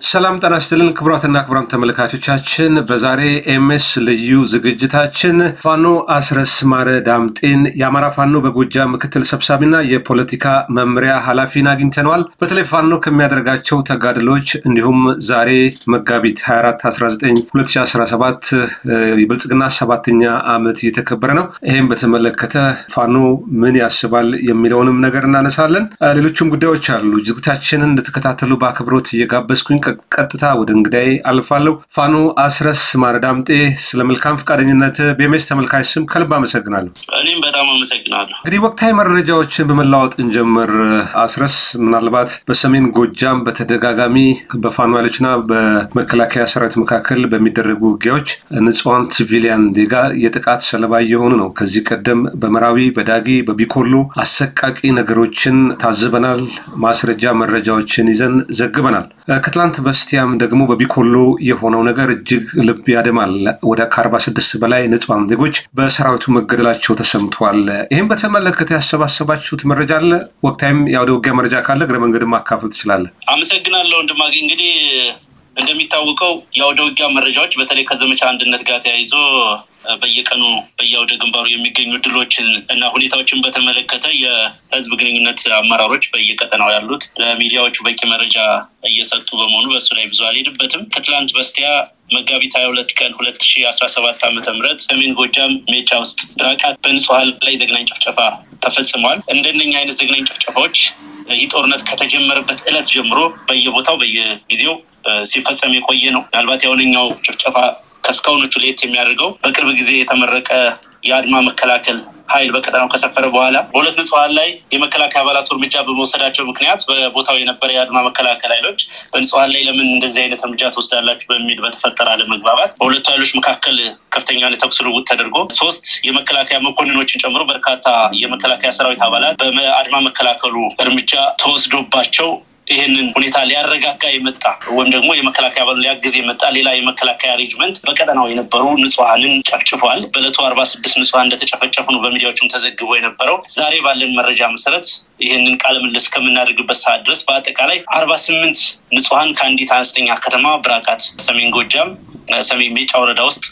ሰላም ጤና ይስጥልን ክቡራትና ክቡራን ተመልካቾቻችን በዛሬ ኤምኤስ ልዩ ዝግጅታችን ፋኖ አስረስ ማረ ዳምጤን የአማራ ፋኖ በጎጃም ምክትል ሰብሳቢና የፖለቲካ መምሪያ ኃላፊን አግኝተናል። በተለይ ፋኖ ከሚያደርጋቸው ተጋድሎች እንዲሁም ዛሬ መጋቢት 24 19 2017 የብልጽግና 7ኛ ዓመት እየተከበረ ነው። ይሄን በተመለከተ ፋኖ ምን ያስባል የሚለውንም ነገር እናነሳለን። ሌሎችም ጉዳዮች አሉ። ዝግጅታችንን እንድትከታተሉ በአክብሮት እየጋበዝኩኝ ቀጥታ ወደ እንግዳይ አልፋለሁ። ፋኖ አስረስ ማረ ዳምጤ ስለመልካም ፈቃደኝነት በኤምኤስ ተመልካች ስም ከልብ አመሰግናለሁ። እኔም በጣም አመሰግናለሁ። እንግዲህ ወቅታዊ መረጃዎችን በመላወጥ እንጀምር። አስረስ ምናልባት በሰሜን ጎጃም በተደጋጋሚ በፋኖ ኃይሎችና በመከላከያ ሰራዊት መካከል በሚደረጉ ውጊያዎች ንጹሃን ሲቪሊያን ዜጋ የጥቃት ሰለባ የሆኑ ነው። ከዚህ ቀደም በመራዊ በዳጊ በቢኮሎ አሰቃቂ ነገሮችን ታዝበናል። ማስረጃ መረጃዎችን ይዘን ዘግበናል። ከትላንት በስቲያም ደግሞ በቢኮሎ የሆነው ነገር እጅግ ልብ ያደማል። ወደ 46 በላይ ንጹሃን ዜጎች በሰራዊቱ መገደላቸው ተሰምቷል። ይሄን በተመለከተ ያሰባሰባችሁት መረጃ አለ? ወቅታዊም ያው ውጊያ መረጃ ካለ እግረ መንገድ ማካፈል ትችላለህ። አመሰግናለሁ ወንድማገኝ። እንግዲህ እንደሚታወቀው የአውደ ውጊያ መረጃዎች በተለይ ከዘመቻ አንድነት ጋር ተያይዞ በየቀኑ በየአውደ ግንባሩ የሚገኙ ድሎችን እና ሁኔታዎችን በተመለከተ የህዝብ ግንኙነት አመራሮች በየቀጠናው ያሉት ለሚዲያዎቹ በቂ መረጃ እየሰጡ በመሆኑ በሱ ላይ ብዙ አልሄድበትም። ከትላንት በስቲያ መጋቢት 22 ቀን 2017 ዓ.ም ሰሜን ጎጃም ሜጫ ውስጥ ብራቃት በንጹሃን ላይ ዘግናኝ ጭፍጨፋ ተፈጽሟል። እንደነኛ አይነት ዘግናኝ ጭፍጨፋዎች ይህ ጦርነት ከተጀመረበት ዕለት ጀምሮ በየቦታው በየጊዜው ሲፈጸም የቆየ ነው። ምናልባት ያውነኛው ጭፍጨፋ ከስካውኖቹ ለየት የሚያደርገው በቅርብ ጊዜ የተመረቀ የአድማ መከላከል ኃይል በቀጠናው ከሰፈረ በኋላ በሁለት ንጹሃን ላይ የመከላከያ አባላቱ እርምጃ በመውሰዳቸው ምክንያት በቦታው የነበረ የአድማ መከላከል ኃይሎች በንጹሃን ላይ ለምን እንደዚህ አይነት እርምጃ ተወስዳላችሁ በሚል በተፈጠረ አለመግባባት በሁለቱ ኃይሎች መካከል ከፍተኛ የተኩስ ልውውጥ ተደርጎ 3 የመከላከያ መኮንኖችን ጨምሮ በርካታ የመከላከያ ሰራዊት አባላት በአድማ መከላከሉ እርምጃ ተወስዶባቸው ይሄንን ሁኔታ ሊያረጋጋ የመጣ ወይም ደግሞ የመከላከያ አባሉ ሊያግዝ የመጣ ሌላ የመከላከያ ሬጅመንት በቀጠናው የነበሩ ንጹሃንን ጨፍጭፏል። በለቱ 46 ንጹሃን እንደተጨፈጨፉ ነው በሚዲያዎችም ተዘግቦ የነበረው። ዛሬ ባለን መረጃ መሰረት ይሄንን ቃለ ምልልስ ከመናደርግበት ሰዓት ድረስ በአጠቃላይ 48 ንጹሃን ከአንዲት አነስተኛ ከተማ ብራቃት ሰሜን ጎጃም ሰሜን ሜጫ ወረዳ ውስጥ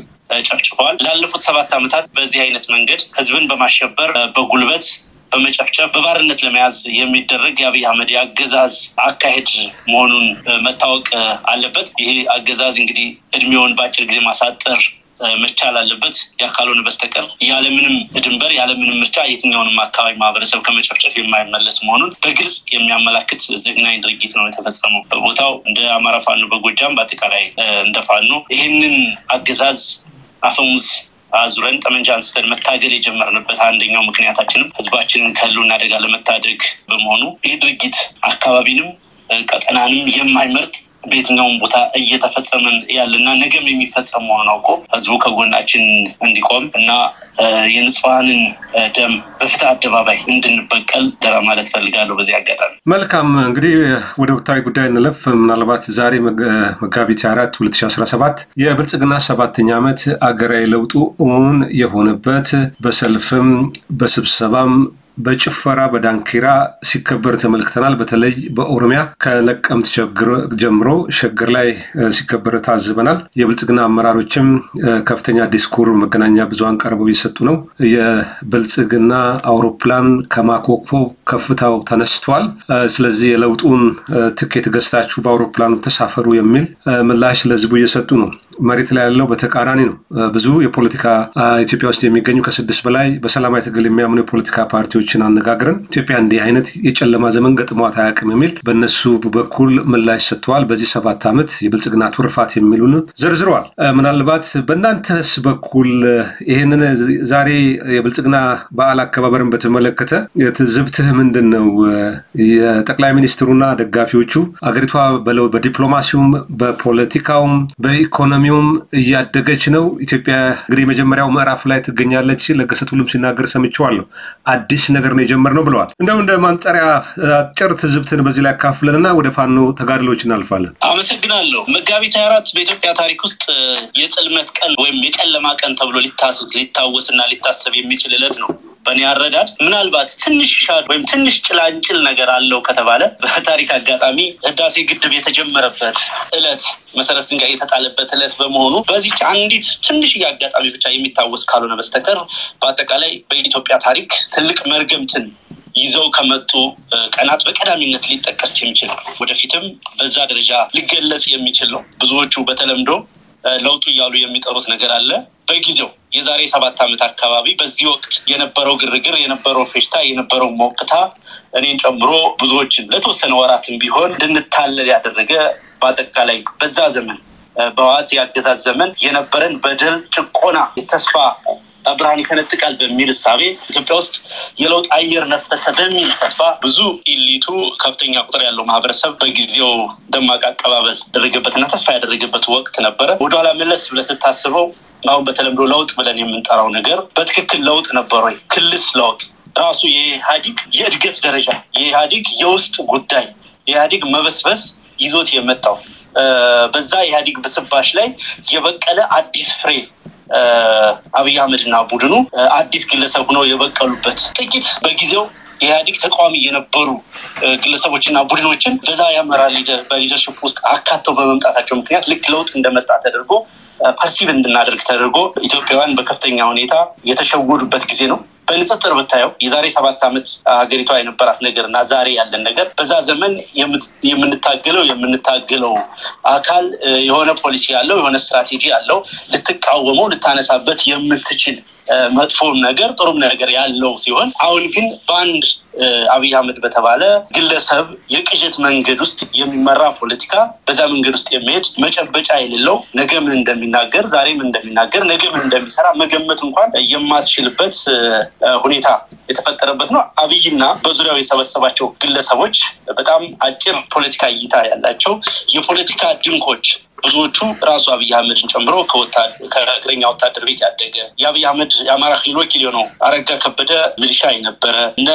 ጨፍጭፏል። ላለፉት 7 ዓመታት በዚህ አይነት መንገድ ህዝብን በማሸበር በጉልበት በመጨፍጨፍ በባርነት ለመያዝ የሚደረግ የአብይ አህመድ አገዛዝ አካሄድ መሆኑን መታወቅ አለበት። ይሄ አገዛዝ እንግዲህ እድሜውን በአጭር ጊዜ ማሳጠር መቻል አለበት። ያካሉን በስተቀር ያለምንም ድንበር ያለምንም ምርጫ የትኛውንም አካባቢ ማህበረሰብ ከመጨፍጨፍ የማይመለስ መሆኑን በግልጽ የሚያመላክት ዘግናኝ ድርጊት ነው የተፈጸመው በቦታው። እንደ አማራ ፋኖ በጎጃም በአጠቃላይ እንደ ፋኖ ይሄንን አገዛዝ አፈሙዝ አዙረን ጠመንጃ አንስተን መታገል የጀመርንበት አንደኛው ምክንያታችንም ህዝባችንን ከህልውና አደጋ ለመታደግ በመሆኑ ይህ ድርጊት አካባቢንም ቀጠናንም የማይመርጥ በየትኛውም ቦታ እየተፈጸመ ያለና ነገም የሚፈጸም መሆኑን አውቆ ህዝቡ ከጎናችን እንዲቆም እና የንጹሃንን ደም በፍትህ አደባባይ እንድንበቀል ደራ ማለት ፈልጋለሁ በዚህ አጋጣሚ። መልካም እንግዲህ ወደ ወቅታዊ ጉዳይ እንለፍ። ምናልባት ዛሬ መጋቢት 4 2017 የብልጽግና 7ኛ ዓመት አገራዊ ለውጡ እውን የሆነበት በሰልፍም በስብሰባም በጭፈራ በዳንኪራ ሲከበር ተመልክተናል። በተለይ በኦሮሚያ ከለቀምት ጀምሮ ሸገር ላይ ሲከበር ታዝበናል። የብልጽግና አመራሮችም ከፍተኛ ዲስኩር መገናኛ ብዙሃን ቀርበው እየሰጡ ነው። የብልጽግና አውሮፕላን ከማኮኮ ከፍታው ተነስቷል። ስለዚህ የለውጡን ትኬት ገዝታችሁ በአውሮፕላኑ ተሳፈሩ የሚል ምላሽ ለህዝቡ እየሰጡ ነው። መሬት ላይ ያለው በተቃራኒ ነው። ብዙ የፖለቲካ ኢትዮጵያ ውስጥ የሚገኙ ከ6 በላይ በሰላማዊ ትግል የሚያምኑ የፖለቲካ ፓርቲዎችን አነጋግረን ኢትዮጵያ እንዲህ አይነት የጨለማ ዘመን ገጥሟት አያውቅም የሚል በእነሱ በኩል ምላሽ ሰጥተዋል። በዚህ 7 ዓመት የብልጽግና ትሩፋት የሚሉን ዘርዝረዋል። ምናልባት በእናንተስ በኩል ይህንን ዛሬ የብልጽግና በዓል አከባበርን በተመለከተ ትዝብትህ ምንድን ነው? የጠቅላይ ሚኒስትሩና ደጋፊዎቹ አገሪቷ በዲፕሎማሲውም በፖለቲካውም በኢኮኖሚ እያደገች ነው። ኢትዮጵያ እንግዲህ መጀመሪያው ምዕራፍ ላይ ትገኛለች ሲል ለገሰት ሁሉም ሲናገር ሰምቼዋለሁ። አዲስ ነገር ነው የጀመርነው ብለዋል። እንደው እንደ ማንጠሪያ አጭር ትዝብትን በዚህ ላይ አካፍለንና ወደ ፋኖ ተጋድሎች እናልፋለን። አመሰግናለሁ። መጋቢት 24 በኢትዮጵያ ታሪክ ውስጥ የጽልመት ቀን ወይም የጨለማ ቀን ተብሎ ሊታወስና ሊታሰብ የሚችል ዕለት ነው። በእኔ አረዳድ ምናልባት ትንሽ ሻድ ወይም ትንሽ ጭላንጭል ነገር አለው ከተባለ በታሪክ አጋጣሚ ህዳሴ ግድብ የተጀመረበት እለት መሰረት ድንጋይ የተጣለበት እለት በመሆኑ በዚህ አንዲት ትንሽ አጋጣሚ ብቻ የሚታወስ ካልሆነ በስተቀር በአጠቃላይ በኢትዮጵያ ታሪክ ትልቅ መርገምትን ይዘው ከመጡ ቀናት በቀዳሚነት ሊጠቀስ የሚችል ወደፊትም በዛ ደረጃ ሊገለጽ የሚችል ነው። ብዙዎቹ በተለምዶ ለውጡ እያሉ የሚጠሩት ነገር አለ። በጊዜው የዛሬ 7 ዓመት አካባቢ በዚህ ወቅት የነበረው ግርግር የነበረው ፌሽታ የነበረው ሞቅታ እኔን ጨምሮ ብዙዎችን ለተወሰነ ወራትም ቢሆን እንድንታለል ያደረገ በአጠቃላይ በዛ ዘመን በዋት ያገዛዝ ዘመን የነበረን በደል ጭቆና የተስፋ ብርሃን ይከነጥቃል በሚል እሳቤ ኢትዮጵያ ውስጥ የለውጥ አየር ነፈሰ በሚል ተስፋ ብዙ ኢሊቱ ከፍተኛ ቁጥር ያለው ማህበረሰብ በጊዜው ደማቅ አቀባበል ያደረገበትና ተስፋ ያደረገበት ወቅት ነበረ። ወደኋላ መለስ ብለህ ስታስበው አሁን በተለምዶ ለውጥ ብለን የምንጠራው ነገር በትክክል ለውጥ ነበር ወይ? ክልስ ለውጥ ራሱ የኢህአዴግ የእድገት ደረጃ የኢህአዴግ የውስጥ ጉዳይ የኢህአዴግ መበስበስ ይዞት የመጣው በዛ ኢህአዴግ በስባሽ ላይ የበቀለ አዲስ ፍሬ አብይ አህመድና ቡድኑ አዲስ ግለሰብ ሆነው የበቀሉበት ጥቂት በጊዜው የኢህአዴግ ተቃዋሚ የነበሩ ግለሰቦችና ቡድኖችን በዛ ያመራል በሊደርሺፕ ውስጥ አካተው በመምጣታቸው ምክንያት ልክ ለውጥ እንደመጣ ተደርጎ ፐርሲቭ እንድናደርግ ተደርጎ ኢትዮጵያውያን በከፍተኛ ሁኔታ የተሸወዱበት ጊዜ ነው። በንጽጽር ብታየው የዛሬ 7 ዓመት ሀገሪቷ የነበራት ነገርና ዛሬ ያለን ነገር በዛ ዘመን የምንታገለው አካል የሆነ ፖሊሲ ያለው የሆነ ስትራቴጂ ያለው ልትቃወመው ልታነሳበት የምትችል መጥፎም ነገር ጥሩም ነገር ያለው ሲሆን አሁን ግን በአንድ አብይ አህመድ በተባለ ግለሰብ የቅጀት መንገድ ውስጥ የሚመራ ፖለቲካ በዛ መንገድ ውስጥ የሚሄድ መጨበጫ የሌለው ነገ ምን እንደሚናገር ዛሬ ምን እንደሚናገር ነገ ምን እንደሚሰራ መገመት እንኳን የማትችልበት ሁኔታ የተፈጠረበት ነው። አብይና በዙሪያው የሰበሰባቸው ግለሰቦች በጣም አጭር ፖለቲካ እይታ ያላቸው የፖለቲካ ድንቆች ብዙዎቹ ራሱ አብይ አህመድን ጨምሮ ከእግረኛ ወታደር ቤት ያደገ የአብይ አህመድ የአማራ ክልል ወኪል የሆነው አረጋ ከበደ ሚሊሻ የነበረ እነ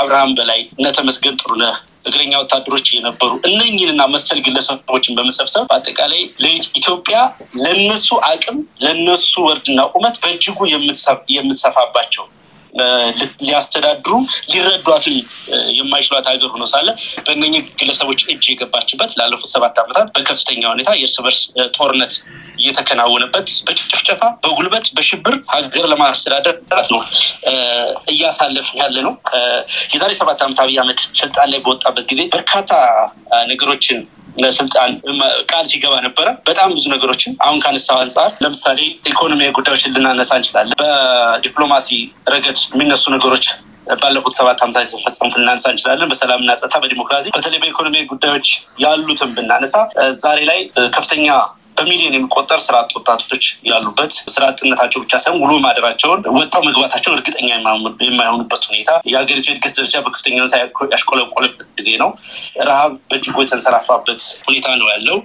አብርሃም በላይ እነ ተመስገን ጥሩነህ እግረኛ ወታደሮች የነበሩ እነኝህንና መሰል ግለሰቦችን በመሰብሰብ በአጠቃላይ ለኢትዮጵያ ለነሱ አቅም ለነሱ ወርድና ቁመት በእጅጉ የምትሰፋባቸው ሊያስተዳድሩ ሊረዷትም የማይችሏት ሀገር ሆኖ ሳለ በእነኚህ ግለሰቦች እጅ የገባችበት ላለፉት 7 ዓመታት በከፍተኛ ሁኔታ የእርስ በርስ ጦርነት እየተከናወነበት በጭፍጨፋ በጉልበት በሽብር ሀገር ለማስተዳደር ነው እያሳለፍን ያለ ነው። የዛሬ 7 ዓመት አብይ አህመድ ስልጣን ላይ በወጣበት ጊዜ በርካታ ነገሮችን ለስልጣን ቃል ሲገባ ነበረ። በጣም ብዙ ነገሮችን አሁን ካነሳው አንፃር ለምሳሌ ኢኮኖሚያዊ ጉዳዮችን ልናነሳ እንችላለን። በዲፕሎማሲ ረገድ የሚነሱ ነገሮች ባለፉት 7 ዓመታት የተፈጸሙትን ልናነሳ እንችላለን። በሰላምና ጸጥታ በዲሞክራሲ በተለይ በኢኮኖሚ ጉዳዮች ያሉትን ብናነሳ ዛሬ ላይ ከፍተኛ በሚሊዮን የሚቆጠር ስራ አጥ ወጣቶች ያሉበት ስራ አጥነታቸው ብቻ ሳይሆን ውሎ ማደራቸውን ወጣው መግባታቸውን እርግጠኛ የማይሆኑበት ሁኔታ የሀገሪቱ የእድገት ደረጃ በከፍተኛ ሁኔታ ያሽቆለቆለበት ጊዜ ነው። ረሃብ በእጅጉ የተንሰራፋበት ሁኔታ ነው ያለው።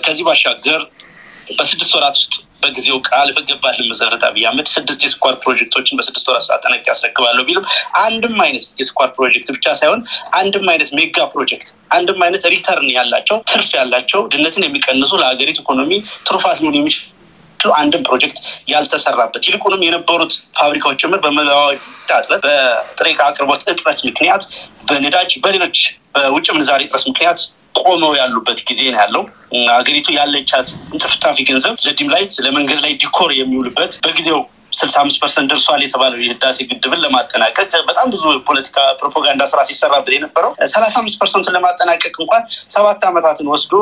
ከዚህ ባሻገር በ6 ወራት ውስጥ በጊዜው ቃል በገባልን መሰረት አብይ አህመድ 6 የስኳር ፕሮጀክቶችን በ6 ወራት አጠናቅቄ ያስረክባለሁ ቢልም አንድም አይነት የስኳር ፕሮጀክት ብቻ ሳይሆን አንድም አይነት ሜጋ ፕሮጀክት አንድም አይነት ሪተርን ያላቸው ትርፍ ያላቸው ድህነትን የሚቀንሱ ለሀገሪቱ ኢኮኖሚ ትሩፋት ሊሆኑ የሚችሉ አንድም ፕሮጀክት ያልተሰራበት ይልቁንም የነበሩት ፋብሪካዎች ጭምር በመለዋወጫ እጥረት በጥሬ ዕቃ አቅርቦት እጥረት ምክንያት በነዳጅ በሌሎች በውጭ ምንዛሬ እጥረት ምክንያት ቆመው ያሉበት ጊዜ ነው ያለው። ሀገሪቱ ያለቻት እንጥፍጣፊ ገንዘብ ለዲም ላይት ለመንገድ ላይ ዲኮር የሚውልበት በጊዜው 65% ደርሷል የተባለው የህዳሴ ግድብን ለማጠናቀቅ በጣም ብዙ ፖለቲካ ፕሮፓጋንዳ ስራ ሲሰራበት የነበረው 35% ለማጠናቀቅ እንኳን 7 ዓመታትን ወስዶ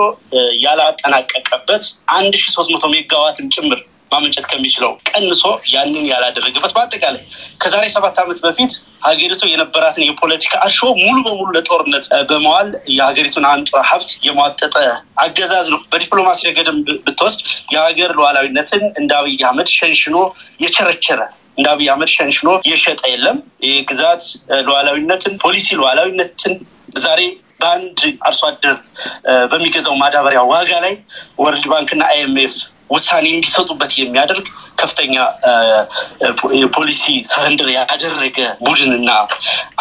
ያላጠናቀቀበት 1300 ሜጋዋትን ጭምር ማመንጨት ከሚችለው ቀንሶ ያንን ያላደረገበት በአጠቃላይ ከዛሬ 7 ዓመት በፊት ሀገሪቱ የነበራትን የፖለቲካ እርሾ ሙሉ በሙሉ ለጦርነት በመዋል የሀገሪቱን አንጡራ ሀብት የማጠጠ አገዛዝ ነው። በዲፕሎማሲ ረገድም ብትወስድ የሀገር ሉዓላዊነትን እንደ አብይ አህመድ ሸንሽኖ የቸረቸረ እንደ አብይ አህመድ ሸንሽኖ የሸጠ የለም። የግዛት ሉዓላዊነትን ፖሊሲ ሉዓላዊነትን ዛሬ በአንድ አርሶ አደር በሚገዛው ማዳበሪያ ዋጋ ላይ ወርልድ ባንክና አይኤምኤፍ ውሳኔ እንዲሰጡበት የሚያደርግ ከፍተኛ የፖሊሲ ሰረንደር ያደረገ ቡድንና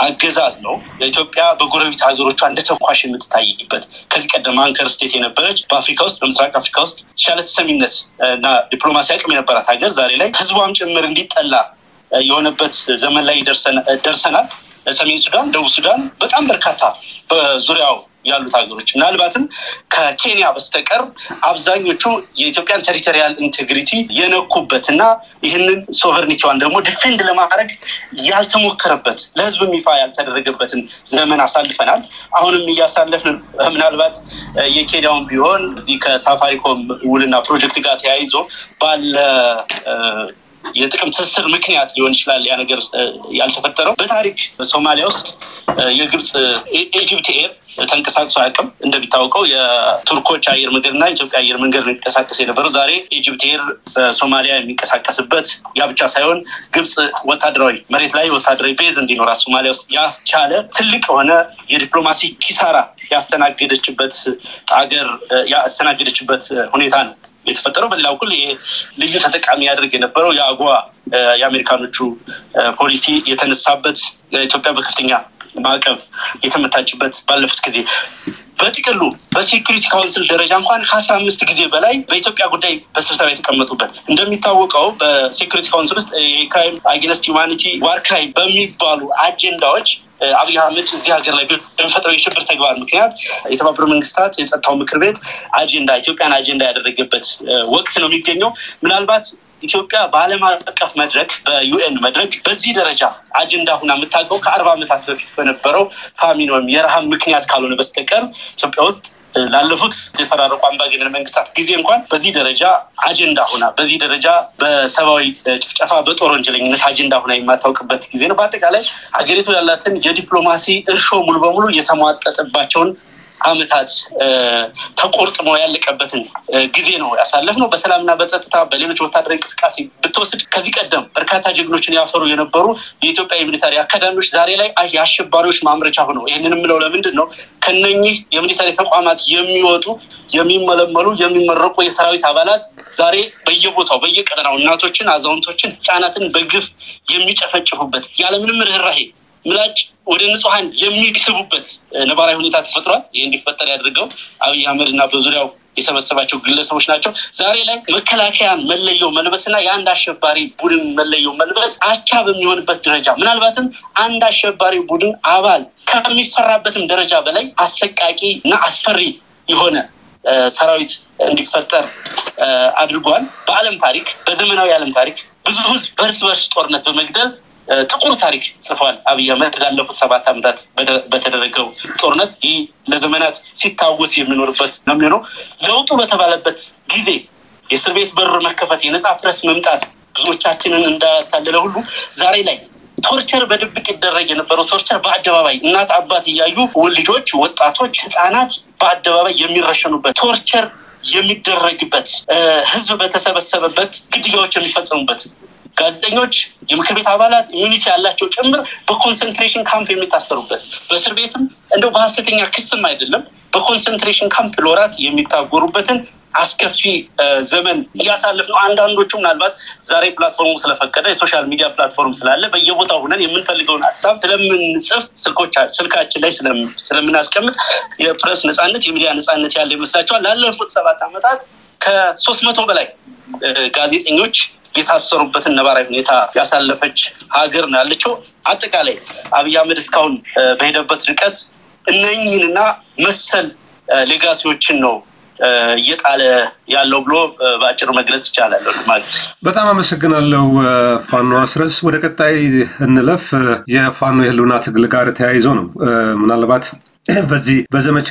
አገዛዝ ነው። የኢትዮጵያ በጎረቤት ሀገሮቿ እንደ ተኳሽ የምትታይበት ከዚህ ቀደም አንከር ስቴት የነበረች በአፍሪካ ውስጥ በምስራቅ አፍሪካ ውስጥ ተሻለ ተሰሚነት እና ዲፕሎማሲ አቅም የነበራት ሀገር ዛሬ ላይ ህዝቧም ጭምር እንዲጠላ የሆነበት ዘመን ላይ ደርሰናል። ሰሜን ሱዳን፣ ደቡብ ሱዳን በጣም በርካታ በዙሪያው ያሉት ሀገሮች ምናልባትም ከኬንያ በስተቀር አብዛኞቹ የኢትዮጵያን ቴሪቶሪያል ኢንቴግሪቲ የነኩበትና ይህንን ሶቨርኒቲዋን ደግሞ ዲፌንድ ለማድረግ ያልተሞከረበት ለህዝብ ይፋ ያልተደረገበትን ዘመን አሳልፈናል። አሁንም እያሳለፍን ምናልባት የኬንያውን ቢሆን እዚህ ከሳፋሪኮም ውልና ፕሮጀክት ጋር ተያይዞ ባለ የጥቅም ትስስር ምክንያት ሊሆን ይችላል ያ ነገር ያልተፈጠረው። በታሪክ ሶማሊያ ውስጥ የግብጽ ኢጂፕት ኤር ተንቀሳቅሶ አያውቅም። እንደሚታወቀው የቱርኮች አየር መንገድና የኢትዮጵያ አየር መንገድ የሚንቀሳቀስ የነበረው ዛሬ ኢጂፕት ኤር በሶማሊያ የሚንቀሳቀስበት ያ ብቻ ሳይሆን ግብጽ ወታደራዊ መሬት ላይ ወታደራዊ ቤዝ እንዲኖራት ሶማሊያ ውስጥ ያስቻለ ትልቅ የሆነ የዲፕሎማሲ ኪሳራ ያስተናገደችበት ሁኔታ ነው የተፈጠረው። በሌላ በኩል ልዩ ተጠቃሚ ያደርግ የነበረው የአጓ የአሜሪካኖቹ ፖሊሲ የተነሳበት ኢትዮጵያ በከፍተኛ ማዕቀብ የተመታችበት ባለፉት ጊዜ በጥቅሉ በሴኩሪቲ ካውንስል ደረጃ እንኳን 15 ጊዜ በላይ በኢትዮጵያ ጉዳይ በስብሰባ የተቀመጡበት እንደሚታወቀው በሴኩሪቲ ካውንስል ውስጥ የክራይም አጌንስት ሂውማኒቲ ዋር ክራይም በሚባሉ አጀንዳዎች አብይ አህመድ እዚህ ሀገር ላይ በሚፈጥረው የሽብር ተግባር ምክንያት የተባበሩት መንግስታት የጸጥታው ምክር ቤት ኢትዮጵያን አጀንዳ ያደረገበት ወቅት ነው የሚገኘው። ምናልባት ኢትዮጵያ በዓለም አቀፍ መድረክ በዩኤን መድረክ በዚህ ደረጃ አጀንዳ ሆና የምታውቀው ከ40 ዓመታት በፊት በነበረው ፋሚን ወይም የረሃብ ምክንያት ካልሆነ በስተቀር ኢትዮጵያ ውስጥ ላለፉት የተፈራረቁ አምባገነን መንግስታት ጊዜ እንኳን በዚህ ደረጃ አጀንዳ ሆና በዚህ ደረጃ በሰብአዊ ጭፍጨፋ በጦር ወንጀለኝነት አጀንዳ ሆና የማታውቅበት ጊዜ ነው። በአጠቃላይ ሀገሪቱ ያላትን የዲፕሎማሲ እርሾ ሙሉ በሙሉ የተሟጠጠባቸውን አመታት ተቆርጥሞ ያለቀበትን ጊዜ ነው ያሳለፍነው። በሰላምና በጸጥታ በሌሎች ወታደራዊ እንቅስቃሴ ብትወስድ ከዚህ ቀደም በርካታ ጀግኖችን ያፈሩ የነበሩ የኢትዮጵያ የሚሊታሪ አካዳሚዎች ዛሬ ላይ የአሸባሪዎች ማምረቻ ሆነው ይሄንን ምለው ለምንድን ነው ከነኚህ የሚሊታሪ ተቋማት የሚወጡ የሚመለመሉ የሚመረቁ የሰራዊት አባላት ዛሬ በየቦታው በየቀጠናው እናቶችን፣ አዛውንቶችን፣ ህፃናትን በግፍ የሚጨፈጭፉበት ያለምንም ርህራሄ ምላጭ ወደ ንጹሃን የሚስቡበት ነባራዊ ሁኔታ ተፈጥሯል። ይሄ እንዲፈጠር ያደረገው አብይ አህመድና በዙሪያው የሰበሰባቸው ግለሰቦች ናቸው። ዛሬ ላይ መከላከያን መለየው መልበስና የአንድ አሸባሪ ቡድን መለየው መልበስ አቻ በሚሆንበት ደረጃ ምናልባትም አንድ አሸባሪ ቡድን አባል ከሚፈራበትም ደረጃ በላይ አሰቃቂ እና አስፈሪ የሆነ ሰራዊት እንዲፈጠር አድርጓል። በዓለም ታሪክ በዘመናዊ ዓለም ታሪክ ብዙ ህዝብ በርስ ጦርነት በመግደል ጥቁር ታሪክ ጽፏል አብይ አህመድ ላለፉት 7 ዓመታት በተደረገው ጦርነት። ይህ ለዘመናት ሲታወስ የሚኖርበት ነው የሚሆነው። ለውጡ በተባለበት ጊዜ የእስር ቤት በር መከፈት፣ የነጻ ፕሬስ መምጣት ብዙዎቻችንን እንዳታለለ ሁሉ ዛሬ ላይ ቶርቸር በድብቅ ይደረግ የነበረው ቶርቸር በአደባባይ እናት አባት እያዩ ልጆች፣ ወጣቶች፣ ህፃናት በአደባባይ የሚረሸኑበት ቶርቸር የሚደረግበት ህዝብ በተሰበሰበበት ግድያዎች የሚፈጸሙበት ጋዜጠኞች፣ የምክር ቤት አባላት፣ ኢሚኒቲ ያላቸው ጭምር በኮንሰንትሬሽን ካምፕ የሚታሰሩበት በእስር ቤትም እንደው በሐሰተኛ ክስም አይደለም በኮንሰንትሬሽን ካምፕ ለወራት የሚታጎሩበትን አስከፊ ዘመን እያሳለፍነው። አንዳንዶቹ ምናልባት ዛሬ ፕላትፎርሙ ስለፈቀደ የሶሻል ሚዲያ ፕላትፎርም ስላለ በየቦታው ሆነን የምንፈልገውን ሀሳብ ስለምንጽፍ ስልካችን ላይ ስለምናስቀምጥ የፕሬስ ነጻነት የሚዲያ ነጻነት ያለ ይመስላችኋል? ላለፉት 7 ዓመታት ከ300 በላይ ጋዜጠኞች የታሰሩበትን ነባራዊ ሁኔታ ያሳለፈች ሀገር ነው ያለችው። አጠቃላይ አብይ አህመድ እስካሁን በሄደበት ርቀት እነኚህንና መሰል ሌጋሲዎችን ነው እየጣለ ያለው ብሎ በአጭሩ መግለጽ ይቻላል። በጣም አመሰግናለሁ ፋኖ አስረስ። ወደ ቀጣይ እንለፍ። የፋኖ የህልውና ትግል ጋር ተያይዞ ነው ምናልባት በዚህ በዘመቻ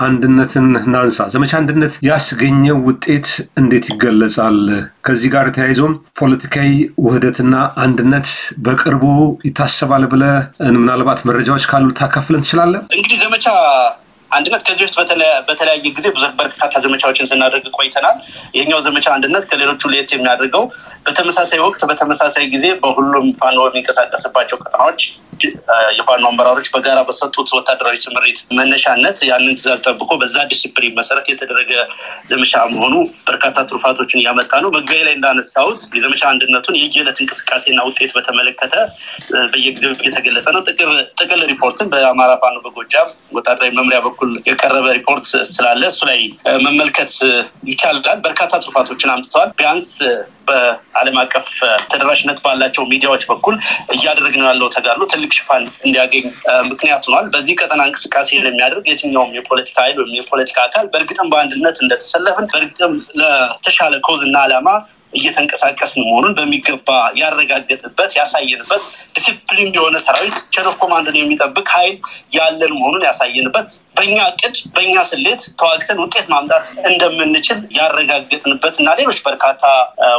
አንድነትን ናንሳ። ዘመቻ አንድነት ያስገኘው ውጤት እንዴት ይገለጻል? ከዚህ ጋር ተያይዞም ፖለቲካዊ ውህደትና አንድነት በቅርቡ ይታሰባል ብለህ ምናልባት መረጃዎች ካሉ ታካፍለን ትችላለህ? እንግዲህ ዘመቻ አንድነት ከዚህ በፊት በተለያየ ጊዜ በርካታ ዘመቻዎችን ስናደርግ ቆይተናል። ይሄኛው ዘመቻ አንድነት ከሌሎቹ ለየት የሚያደርገው በተመሳሳይ ወቅት በተመሳሳይ ጊዜ በሁሉም ፋኖ የሚንቀሳቀስባቸው ቀጠናዎች የፋኖ አመራሮች በጋራ በሰጡት ወታደራዊ ስምሪት መነሻነት ያንን ትዕዛዝ ጠብቆ በዛ ዲሲፕሊን መሰረት የተደረገ ዘመቻ መሆኑ በርካታ ትሩፋቶችን ያመጣ ነው። መግቢያ ላይ እንዳነሳሁት የዘመቻ አንድነቱን የየዕለት እንቅስቃሴና ውጤት በተመለከተ በየጊዜው እየተገለጸ ነው። ጥቅል ሪፖርትን በአማራ ፋኖ በጎጃም ወታደራዊ መምሪያ በኩል የቀረበ ሪፖርት ስላለ እሱ ላይ መመልከት ይቻላል። በርካታ ትሩፋቶችን አምጥተዋል። ቢያንስ በዓለም አቀፍ ተደራሽነት ባላቸው ሚዲያዎች በኩል እያደረግነው ያለው ተጋድሎ ትልቅ ሽፋን እንዲያገኝ ምክንያት ሆኗል። በዚህ ቀጠና እንቅስቃሴ ለሚያደርግ የትኛውም የፖለቲካ ኃይል ወይም የፖለቲካ አካል በእርግጥም በአንድነት እንደተሰለፍን በእርግጥም ለተሻለ ኮዝና ዓላማ እየተንቀሳቀስን መሆኑን በሚገባ ያረጋገጥበት ያሳየንበት ዲሲፕሊን የሆነ ሰራዊት ቼን ኦፍ ኮማንድን የሚጠብቅ ኃይል ያለን መሆኑን ያሳየንበት በእኛ እቅድ በእኛ ስሌት ተዋግተን ውጤት ማምጣት እንደምንችል ያረጋገጥንበት እና ሌሎች በርካታ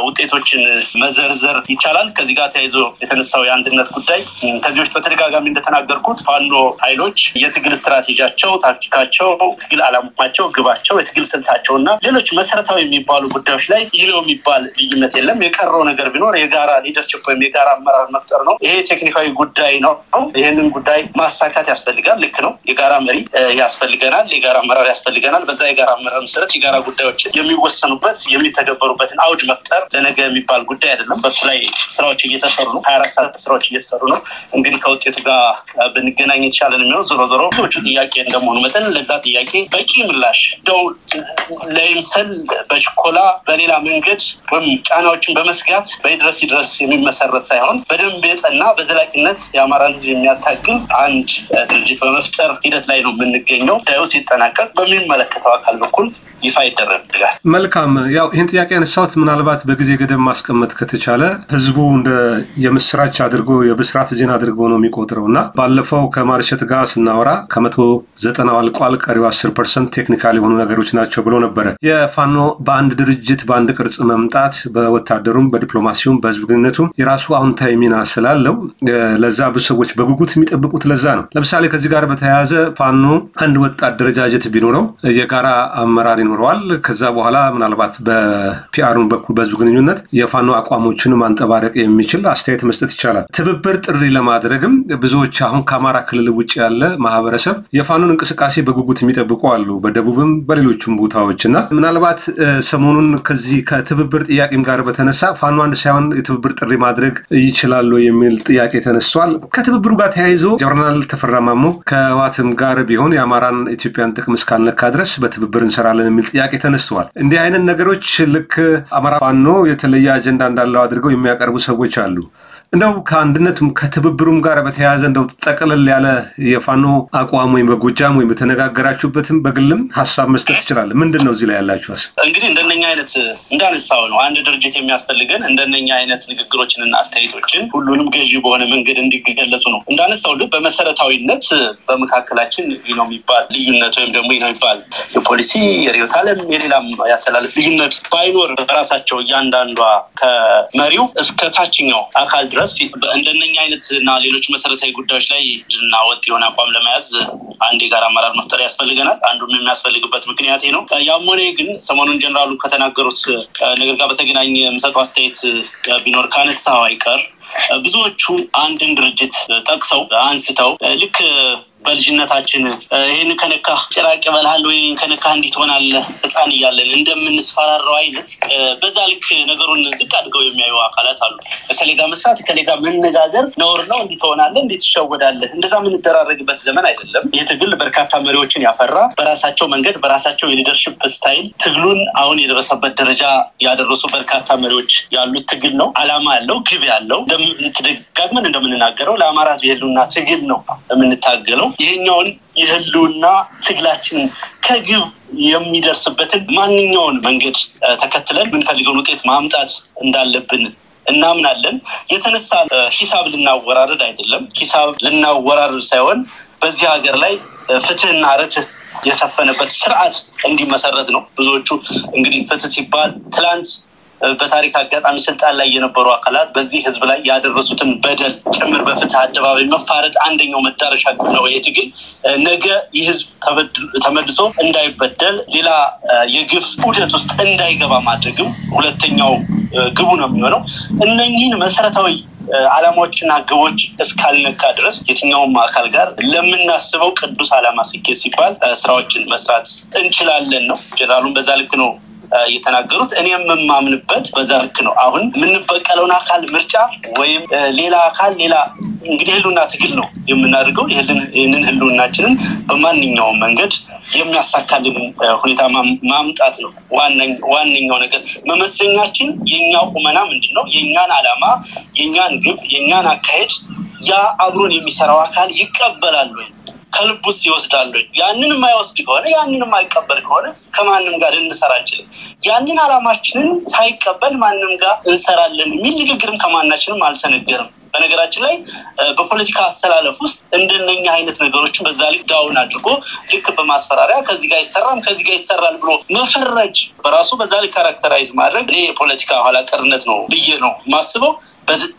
ውጤቶችን መዘርዘር ይቻላል። ከዚህ ጋር ተያይዞ የተነሳው የአንድነት ጉዳይ ከዚህ ውስጥ በተደጋጋሚ እንደተናገርኩት ፋኖ ኃይሎች የትግል ስትራቴጂያቸው፣ ታክቲካቸው፣ ትግል ዓላማቸው፣ ግባቸው፣ የትግል ስልታቸው እና ሌሎች መሰረታዊ የሚባሉ ጉዳዮች ላይ ይለው የሚባል ልዩነት የለም። የቀረው ነገር ቢኖር የጋራ ሊደርሺፕ ወይም የጋራ አመራር መፍጠር ነው። ይሄ ቴክኒካዊ ጉዳይ ነው። ይሄንን ጉዳይ ማሳካት ያስፈልጋል። ልክ ነው። የጋራ መሪ ያስፈልገናል፣ የጋራ አመራር ያስፈልገናል። በዛ የጋራ አመራር መሰረት የጋራ ጉዳዮች የሚወሰኑበት የሚተገበሩበትን አውድ መፍጠር ለነገ የሚባል ጉዳይ አይደለም። በሱ ላይ ስራዎች እየተሰሩ ነው። 24 ሰዓት ስራዎች እየተሰሩ ነው። እንግዲህ ከውጤቱ ጋር ብንገናኝ የተሻለ ነው የሚሆነው። ዞሮ ዞሮ ብዙዎቹ ጥያቄ እንደመሆኑ መጠን ለዛ ጥያቄ በቂ ምላሽ ደው ለይምሰል በችኮላ በሌላ መንገድ ጫናዎችን በመስጋት በድረስ የሚመሰረት ሳይሆን በደንብ የጸና በዘላቂነት የአማራን ህዝብ የሚያታግል አንድ ድርጅት በመፍጠር ሂደት ላይ ነው የምንገኘው። ዳዩ ሲጠናቀቅ በሚመለከተው አካል በኩል ይፋ ይደረጋል። መልካም። ያው ይህን ጥያቄ ያነሳሁት ምናልባት በጊዜ ገደብ ማስቀመጥ ከተቻለ ህዝቡ እንደ የምስራች አድርጎ የብስራት ዜና አድርጎ ነው የሚቆጥረው እና ባለፈው ከማርሸት ጋር ስናወራ ከ190 አልቋል፣ ቀሪው 10% ቴክኒካል የሆኑ ነገሮች ናቸው ብሎ ነበረ። የፋኖ በአንድ ድርጅት በአንድ ቅርጽ መምጣት በወታደሩም በዲፕሎማሲውም በህዝብ ግንኙነቱም የራሱ አዎንታዊ ሚና ስላለው ለዛ ብዙ ሰዎች በጉጉት የሚጠብቁት ለዛ ነው። ለምሳሌ ከዚህ ጋር በተያያዘ ፋኖ አንድ ወጥ አደረጃጀት ቢኖረው የጋራ አመራር ይኖረዋል። ከዛ በኋላ ምናልባት በፒአሩን በኩል በህዝብ ግንኙነት የፋኖ አቋሞችን ማንጠባረቅ የሚችል አስተያየት መስጠት ይቻላል። ትብብር ጥሪ ለማድረግም ብዙዎች አሁን ከአማራ ክልል ውጭ ያለ ማህበረሰብ የፋኖን እንቅስቃሴ በጉጉት የሚጠብቁ አሉ፣ በደቡብም በሌሎችም ቦታዎች እና ምናልባት ሰሞኑን ከዚህ ከትብብር ጥያቄም ጋር በተነሳ ፋኖ አንድ ሳይሆን የትብብር ጥሪ ማድረግ ይችላሉ የሚል ጥያቄ ተነስቷል። ከትብብሩ ጋር ተያይዞ ጀነራል ተፈራ ማሞ ከህወሓትም ጋር ቢሆን የአማራን ኢትዮጵያን ጥቅም እስካልነካ ድረስ በትብብር እንሰራለን የሚል ጥያቄ ተነስተዋል። እንዲህ አይነት ነገሮች ልክ አማራ ፋኖ የተለየ አጀንዳ እንዳለው አድርገው የሚያቀርቡ ሰዎች አሉ። እንደው ከአንድነቱም ከትብብሩም ጋር በተያያዘ እንደው ጠቅለል ያለ የፋኖ አቋም ወይም በጎጃም ወይም በተነጋገራችሁበትም በግልም ሀሳብ መስጠት ትችላለህ። ምንድን ነው እዚህ ላይ ያላችሁ ሀሳብ? እንግዲህ እንደነኛ አይነት እንዳነሳው ነው አንድ ድርጅት የሚያስፈልገን እንደነኛ አይነት ንግግሮችንና አስተያየቶችን ሁሉንም ገዢ በሆነ መንገድ እንዲገለጹ ነው። እንዳነሳው ልብ በመሰረታዊነት በመካከላችን ነው የሚባል ልዩነት ወይም ደግሞ ነው የሚባል የፖሊሲ የሪዮት ዓለም የሌላም ያሰላልፍ ልዩነት ባይኖር በራሳቸው እያንዳንዷ ከመሪው እስከ ታችኛው አካል ድረስ እንደነኛ አይነት እና ሌሎች መሰረታዊ ጉዳዮች ላይ እና ወጥ የሆነ አቋም ለመያዝ አንድ የጋራ አመራር መፍጠር ያስፈልገናል። አንዱም የሚያስፈልግበት ምክንያት ነው። ያም ሆነ ግን ሰሞኑን ጀነራሉ ከተናገሩት ነገር ጋር በተገናኘ የምሰጠው አስተያየት ቢኖር ካነሳው አይቀር ብዙዎቹ አንድን ድርጅት ጠቅሰው አንስተው ልክ በልጅነታችን ይሄን ከነካ ጭራቅ ይበልሃል ወይ ከነካ እንዲት ሆናለህ ህፃን እያለን እንደምንስፈራራው አይነት በዛ ልክ ነገሩን ዝቅ አድርገው የሚያዩ አካላት አሉ። ከሌጋ መስራት ከሌጋ መነጋገር ነውር ነው፣ እንዲት ሆናለህ፣ እንዴት ይሸወዳለህ፣ እንደዛ ምን እንደራረግበት ዘመን አይደለም። ይሄ ትግል በርካታ መሪዎችን ያፈራ በራሳቸው መንገድ በራሳቸው የሊደርሺፕ ስታይል ትግሉን አሁን የደረሰበት ደረጃ ያደረሱ በርካታ መሪዎች ያሉት ትግል ነው። አላማ ያለው ግብ ያለው እንደምንተደጋግመን እንደምንናገረው ለአማራ ህዝብ የህልውና ትግል ነው የምንታገለው። ይሄኛውን የህልውና ትግላችንን ከግብ የሚደርስበትን ማንኛውን መንገድ ተከትለን የምንፈልገውን ውጤት ማምጣት እንዳለብን እናምናለን። የተነሳ ሂሳብ ልናወራረድ አይደለም። ሂሳብ ልናወራረድ ሳይሆን በዚህ ሀገር ላይ ፍትህና ርትዕ የሰፈነበት ስርዓት እንዲመሰረት ነው። ብዙዎቹ እንግዲህ ፍትህ ሲባል ትላንት በታሪክ አጋጣሚ ስልጣን ላይ የነበሩ አካላት በዚህ ህዝብ ላይ ያደረሱትን በደል ጭምር በፍትህ አደባባይ መፋረድ አንደኛው መዳረሻ ነው። የትግል ነገ የህዝብ ተመልሶ እንዳይበደል ሌላ የግፍ ዑደት ውስጥ እንዳይገባ ማድረግም ሁለተኛው ግቡ ነው የሚሆነው። እነኚህን መሰረታዊ ዓላማዎችና ግቦች እስካልነካ ድረስ የትኛውም አካል ጋር ለምናስበው ቅዱስ ዓላማ ስኬት ሲባል ስራዎችን መስራት እንችላለን ነው ጀነራሉን በዛ ልክ ነው የተናገሩት እኔም ማምንበት በዛ ልክ ነው አሁን ምን በቀለውና አካል ምርጫ ወይም ሌላ አካል ሌላ እንግዲህ ህልውና ትግል ነው የምናደርገው ይሄንን ህልውናችንን በማንኛውም መንገድ የሚያሳካልን ሁኔታ ማምጣት ነው ዋንኛው ነገር መመዘኛችን የኛው ቁመና ምንድነው የኛን ዓላማ የኛን ግብ የኛን አካሄድ ያ አብሮን የሚሰራው አካል ይቀበላል ወይ ከልቡስ ይወስዳል ያንንም የማይወስድ ከሆነ ያንንም የማይቀበል ከሆነ ከማንንም ጋር እንሰራ አንችልም ያንን ዓላማችንን ሳይቀበል ማንንም ጋር እንሰራለን የሚል ንግግርም ከማናችንም አልተነገረም በነገራችን ላይ በፖለቲካ አሰላለፍ ውስጥ እንደነኛ አይነት ነገሮችን በዛ ልክ ዳውን አድርጎ ልክ በማስፈራሪያ ከዚህ ጋር ይሰራል ብሎ መፈረጅ በራሱ በዛ ልክ ካራክተራይዝ ማድረግ የፖለቲካ ኋላ ቀርነት ነው ብዬ ነው ማስበው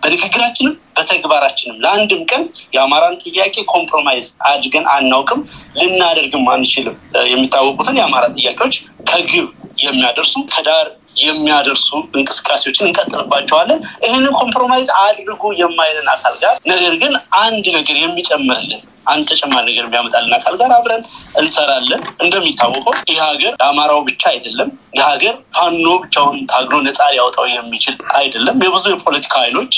በንግግራችንም በተግባራችንም ለአንድም ቀን የአማራን ጥያቄ ኮምፕሮማይዝ አድርገን አናውቅም ልናደርግም አንችልም የሚታወቁትን የአማራ ጥያቄዎች ከግብ የሚያደርሱ ከዳር የሚያደርሱ እንቅስቃሴዎችን እንቀጥልባቸዋለን ይሄንን ኮምፕሮማይዝ አድርጉ የማይለን አካል ጋር ነገር ግን አንድ ነገር የሚጨምርልን አንተ ተጨማሪ ነገር የሚያመጣልና አካል ጋር አብረን እንሰራለን እንደሚታወቀው ይህ ሀገር አማራው ብቻ አይደለም ይህ ሀገር ፋኖ ብቻውን ታግሎ ነፃ ሊያወጣው የሚችል አይደለም የብዙ የፖለቲካ ኃይሎች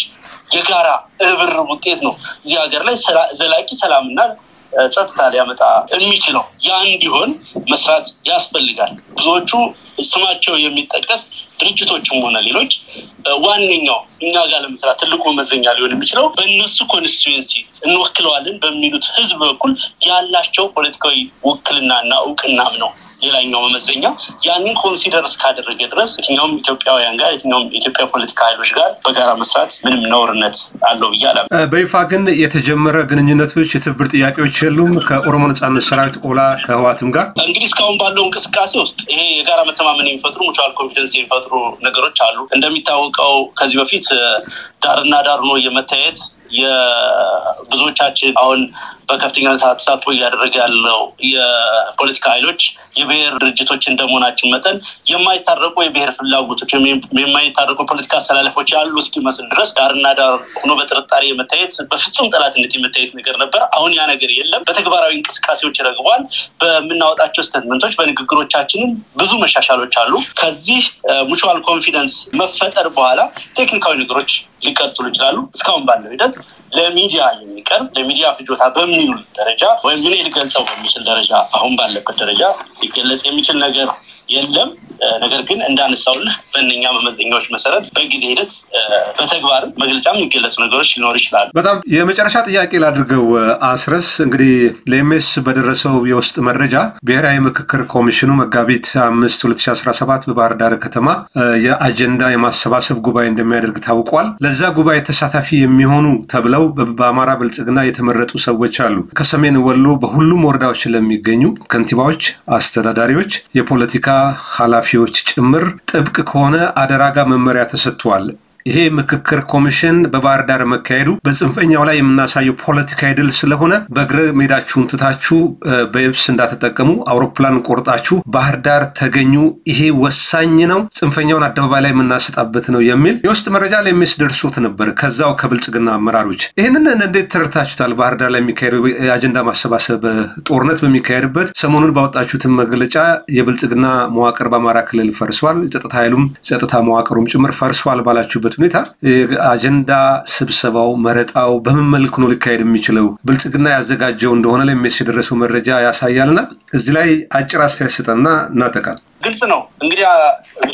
የጋራ ርብርብ ውጤት ነው እዚህ ሀገር ላይ ዘላቂ ሰላምና ጸጥታ ሊያመጣ የሚችለው ያ እንዲሆን መስራት ያስፈልጋል ብዙዎቹ ስማቸው የሚጠቀስ ድርጅቶችም ሆነ ሌሎች ዋንኛው እኛ ጋር ለመስራት ትልቁ መዘኛ ሊሆን የሚችለው በእነሱ ኮንስቲትዩንሲ እንወክለዋለን በሚሉት ህዝብ በኩል ያላቸው ፖለቲካዊ ውክልናና ዕውቅናም ነው ሌላኛው መመዘኛ ያንን ኮንሲደር እስካደረገ ድረስ የትኛውም ኢትዮጵያውያን ጋር የትኛውም ኢትዮጵያ ፖለቲካ ኃይሎች ጋር በጋራ መስራት ምንም ነውርነት አለው ብያለሁ በይፋ ግን የተጀመረ ግንኙነቶች የትብብር ጥያቄዎች የሉም ከኦሮሞ ነጻነት ሰራዊት ኦላ ከህዋትም ጋር እንግዲህ እስካሁን ባለው እንቅስቃሴ ውስጥ ይሄ የጋራ መተማመን የሚፈጥሩ ሙቹዋል ኮንፊደንስ የሚፈጥሩ ነገሮች አሉ እንደሚታወቀው ከዚህ በፊት ዳርና ዳር ነው የመታየት የብዙዎቻችን አሁን በከፍተኛ ተሳትፎ እያደረገ ያለው የፖለቲካ ኃይሎች የብሔር ድርጅቶች እንደመሆናችን መጠን የማይታረቁ የብሔር ፍላጎቶች የማይታረቁ ፖለቲካ አሰላለፎች ያሉ እስኪመስል ድረስ ዳርና ዳር ሆኖ በጥርጣሬ የመታየት በፍጹም ጠላትነት የመታየት ነገር ነበር አሁን ያ ነገር የለም በተግባራዊ እንቅስቃሴዎች ረግቧል በመናወጣቸው ስቴትመንቶች በንግግሮቻችንም ብዙ መሻሻሎች አሉ ከዚህ ሙቹዋል ኮንፊደንስ መፈጠር በኋላ ቴክኒካዊ ነገሮች ሊቀጥሉ ይችላሉ እስካሁን ባለው ሂደት ለሚዲያ የሚቀርብ ለሚዲያ ፍጆታ በሚሉ ደረጃ ወይ ምን ሊገልጸው በሚችል ደረጃ አሁን ባለበት ደረጃ ሊገለጽ የሚችል ነገር የለም ነገር ግን እንዳነሳውልህ በእነኛ መመዘኛዎች መሰረት በጊዜ ሂደት በተግባር መግለጫም ይገለጽ ነገሮች ሊኖር ይችላል በጣም የመጨረሻ ጥያቄ ላድርገው አስረስ እንግዲህ ለኤምኤስ በደረሰው የውስጥ መረጃ ብሔራዊ ምክክር ኮሚሽኑ መጋቢት 5 2017 በባህር ዳር ከተማ የአጀንዳ የማሰባሰብ ጉባኤ እንደሚያደርግ ታውቋል ለዛ ጉባኤ ተሳታፊ የሚሆኑ ተብለው በአማራ ብልጽግና የተመረጡ ሰዎች አሉ ከሰሜን ወሎ በሁሉም ወረዳዎች ለሚገኙ ከንቲባዎች አስተዳዳሪዎች የፖለቲካ ኃላፊዎች ጭምር ጥብቅ ከሆነ አደራ ጋር መመሪያ ተሰጥቷል ይሄ ምክክር ኮሚሽን በባህር ዳር መካሄዱ በጽንፈኛው ላይ የምናሳየው ፖለቲካዊ ድል ስለሆነ በእግረ ሜዳችሁን ትታችሁ በየብስ እንዳትጠቀሙ አውሮፕላን ቆርጣችሁ ባህር ዳር ተገኙ ይሄ ወሳኝ ነው ጽንፈኛውን አደባባይ ላይ የምናሰጣበት ነው የሚል የውስጥ መረጃ ለኤምኤስ ደርሶት ነበር ከዛው ከብልጽግና አመራሮች ይሄንን እንዴት ተረድታችሁታል ባህር ዳር ላይ የሚካሄደው አጀንዳ ማሰባሰብ ጦርነት በሚካሄድበት ሰሞኑን ባወጣችሁት መግለጫ የብልጽግና መዋቅር በአማራ ክልል ፈርሷል ጸጥታ ኃይሉም ጸጥታ መዋቅሩም ጭምር ፈርሷል ባላችሁበት ሁኔታ አጀንዳ ስብሰባው መረጣው በምን መልኩ ነው ሊካሄድ የሚችለው ብልጽግና ያዘጋጀው እንደሆነ ለኤምኤስ የደረሰው መረጃ ያሳያልና እዚህ ላይ አጭር አስተያየት ስጠና እናጠቃል ግልጽ ነው እንግዲህ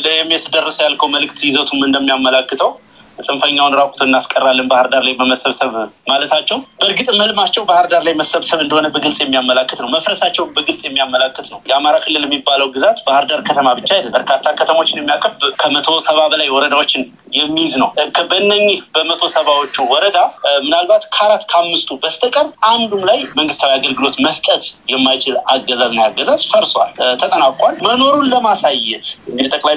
ለኤምኤስ ደረሰ ያልከው መልእክት ይዘቱም እንደሚያመላክተው ጽንፈኛውን ራቁት እናስቀራለን ባህር ዳር ላይ በመሰብሰብ ማለታቸው በእርግጥ መልማቸው ባህር ዳር ላይ መሰብሰብ እንደሆነ በግልጽ የሚያመላክት ነው መፍረሳቸው በግልጽ የሚያመላክት ነው የአማራ ክልል የሚባለው ግዛት ባህር ዳር ከተማ ብቻ አይደለም በርካታ ከተሞችን የሚያቀፍ ከ170 በላይ ወረዳዎችን የሚይዝ ነው በእነኚህ በ170ዎቹ ወረዳ ምናልባት ከአራት ከአምስቱ በስተቀር አንዱም ላይ መንግስታዊ አገልግሎት መስጠት የማይችል አገዛዝ ነው ያገዛዝ ፈርሷል ተጠናቋል መኖሩን ለማሳየት እንግዲህ ጠቅላይ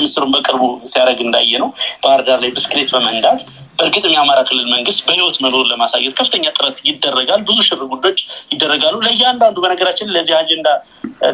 ሚኒስትሩን በቅርቡ ሲያደርግ እንዳየ ነው ባህር ዳር ላይ ብስክሌት በመንዳት በእርግጥም የአማራ ክልል መንግስት በህይወት መኖሩን ለማሳየት ከፍተኛ ጥረት ይደረጋል ብዙ ሽርጉዶች ይደረጋሉ ለእያንዳንዱ በነገራችን ለዚህ አጀንዳ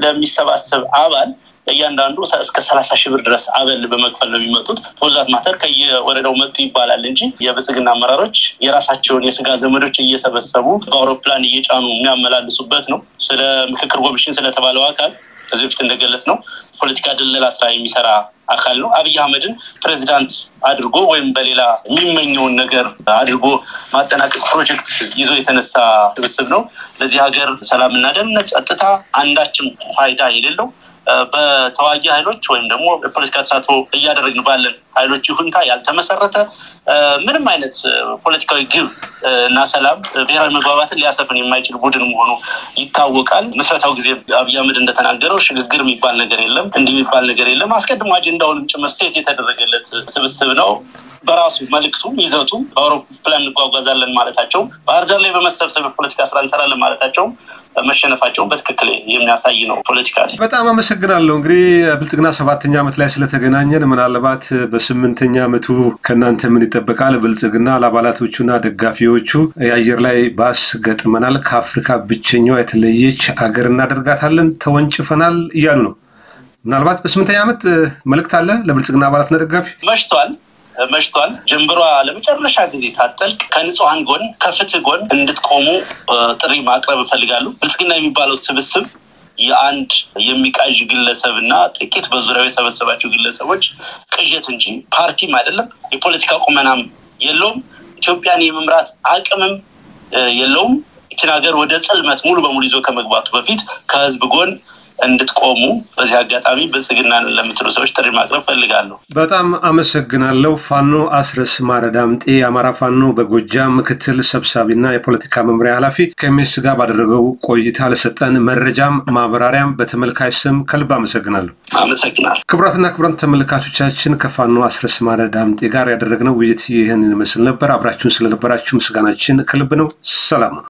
ለሚሰባሰብ አባል እያንዳንዱ እስከ 30,000 ብር ድረስ አበል በመክፈል ነው የሚመጡት። ፎዛት ማተር ከየወረዳው መጡ ይባላል እንጂ የብልጽግና አመራሮች የራሳቸውን የስጋ ዘመዶች እየሰበሰቡ በአውሮፕላን እየጫኑ የሚያመላልሱበት ነው። ስለ ምክክር ኮሚሽን ስለተባለው አካል ከዚህ በፊት እንደገለጽነው ፖለቲካ ድለላ ስራ የሚሰራ አካል ነው። አብይ አህመድን ፕሬዝዳንት አድርጎ ወይም በሌላ የሚመኘውን ነገር አድርጎ ማጠናቀቅ ፕሮጀክት ይዞ የተነሳ ስብስብ ነው። ለዚህ ሀገር ሰላምና ደህንነት ጸጥታ አንዳችም ፋይዳ የሌለው በተዋጊ ኃይሎች ወይም ደግሞ ፖለቲካ ተሳትፎ እያደረግን ባለን ኃይሎች ይሁንታ ያልተመሰረተ ምንም አይነት ፖለቲካዊ ግብ እና ሰላም ብሔራዊ መግባባትን ሊያሰፍን የማይችል ቡድን መሆኑ ይታወቃል። መስራታው ጊዜ አብይ አህመድ እንደተናገረው ሽግግር የሚባል ነገር የለም፣ እንዲህ የሚባል ነገር የለም። አስቀድሞ አጀንዳውንም ጭምር ሴት የተደረገለት ስብስብ ነው። በራሱ መልእክቱም ይዘቱም በአውሮፕላን እንጓጓዛለን ማለታቸው፣ ባህር ዳር ላይ በመሰብሰብ ፖለቲካ ስራ እንሰራለን ማለታቸው መሸነፋቸው በትክክል የሚያሳይ ነው። ፖለቲካ በጣም አመሰግናለሁ። እንግዲህ ብልጽግና 7ኛ ዓመት ላይ ስለተገናኘን ምናልባት በ8ኛ ዓመቱ ከናንተ ምን ይጠበቃል? ብልጽግና ለአባላቶቹና ደጋፊዎቹ የአየር ላይ ባስ ገጥመናል፣ ከአፍሪካ ብቸኛዋ የተለየች አገር እናደርጋታለን፣ ተወንጭፈናል እያሉ ነው። ምናልባት በ8ኛ ዓመት መልእክት አለ ለብልጽግና አባላትና ደጋፊ? መሽቷል። ጀምበሯ ለመጨረሻ ጊዜ ሳትጠልቅ ከንጹሃን ጎን ከፍትህ ጎን እንድትቆሙ ጥሪ ማቅረብ እፈልጋለሁ። ብልጽግና የሚባለው ስብስብ የአንድ የሚቃዥ ግለሰብና ጥቂት በዙሪያው የሰበሰባቸው ግለሰቦች ቅዠት እንጂ ፓርቲም አይደለም። የፖለቲካ ቁመናም የለውም። ኢትዮጵያን የመምራት አቅምም የለውም። ይህችን ሀገር ወደ ጽልመት ሙሉ በሙሉ ይዞ ከመግባቱ በፊት ከህዝብ ጎን እንድትቆሙ በዚህ አጋጣሚ ብልጽግናን ለምትሉ ሰዎች ጥሪ ማቅረብ ፈልጋለሁ። በጣም አመሰግናለሁ። ፋኖ አስረስ ማረዳምጤ የአማራ ፋኖ በጎጃም ምክትል ሰብሳቢና የፖለቲካ መምሪያ ኃላፊ ከኤምኤስ ጋር ባደረገው ቆይታ ለሰጠን መረጃም ማብራሪያም በተመልካች ስም ከልብ አመሰግናለሁ። ክቡራትና ክቡራን ተመልካቾቻችን ከፋኖ አስረስ ማረዳምጤ ጋር ያደረግነው ውይይት ይህንን ይመስል ነበር። አብራችሁን ስለነበራችሁ ምስጋናችን ከልብ ነው። ሰላም።